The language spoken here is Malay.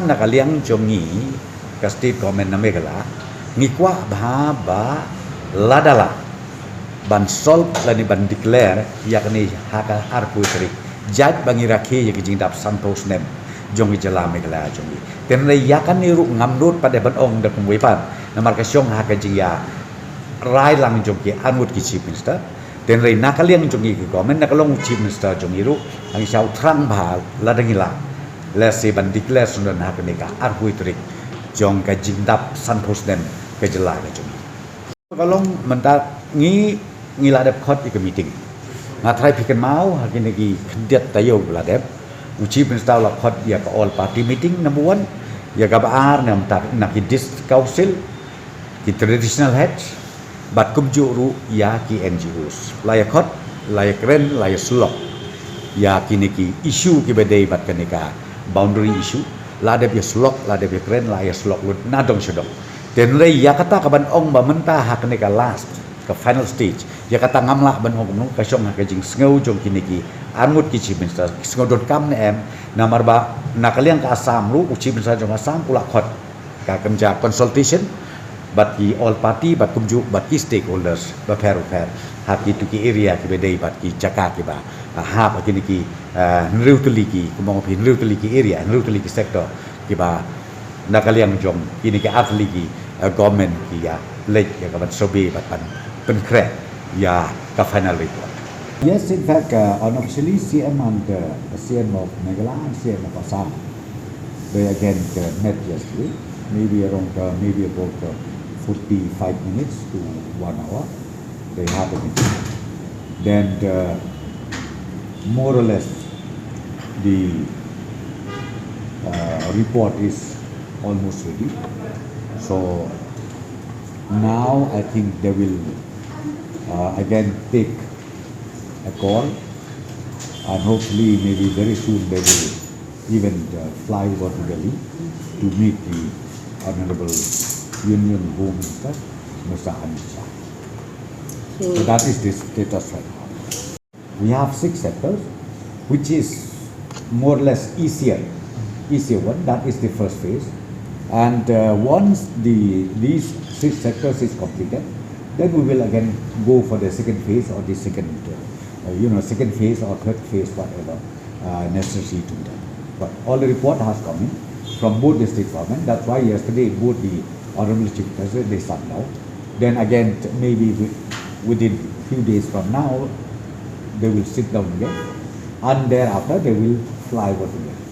Kasaman nakaliang jongi ka state government na Megala ngikwa ba ladala ban solve lani ban declare yakni haka arku trik jaj bangi rakhi yaki jingdap santos nem jongi jala Megala jongi tenre yakan niru ngamdut pada ban ong da kumwipan na markasyong haka jingya rai lang jongi anut ki chief minister tenre nakaliang jongi ki government nakalong chief minister jongi ru ang siaw trang ba ladangila lesi ban declare sundan hakni ka arku trik jong ka jingdap santos nem ke jela ka jongi kalong menta ngi ladap khot ik meeting ngathrai phikan mau hakini ki khndiat tayo ladap chief minister la khot ya ka all party meeting number 1 ya ka baar nam tak nak district council ki traditional heads bat kumju ru ya ki NGOs laya khot laya kren laya slok ya kini ki issue ki bedai bat kanika boundary issue ladap ya slok ladap ya kren laya slok lut nadong sedok tenre ya kata kaban ong ba menta hakne ka last ka final stage ya kata ngamla ban ong ka syong ka jing sngo jong kini ki anmut ki chief minister sngo dot kam ne em namar ba nakaliang ka asam lu chief minister jong asam pula khot ka kemja consultation bat ki all party bat kumju bat ki stakeholders ba fair haki tu ki area ki bedai bat ki jaka ki ba ha ba kini ki nrutli ki kumong pin nrutli ki area nrutli ki sector ki ba nakaliang jong kini ki atli ki government ki ya lek ya ka ban sobe bat pan penkret ya ka final report. Yes, in fact, unofficially CM and CM of Megala and CM of Assam, they again met yesterday, maybe around maybe about 45 minutes to 1 hour. They had a meeting. Then more or less the report is almost ready. So now I think they will again take a call and hopefully maybe very soon they will even fly over to Delhi to meet the Honorable Union Home Minister, Mr. Amit Shah. So that is the status right now. We have 6 sectors, which is more or less easier one. That is the first phase. And once these 6 sectors is completed, then we will again go for the second phase or the second phase or third phase, whatever necessary to be done. But all the report has come in from both the state government. That's why yesterday both the Honorable Chief President they sat down. Then again maybe within few days from now they will sit down again, and thereafter they will fly over to Delhi.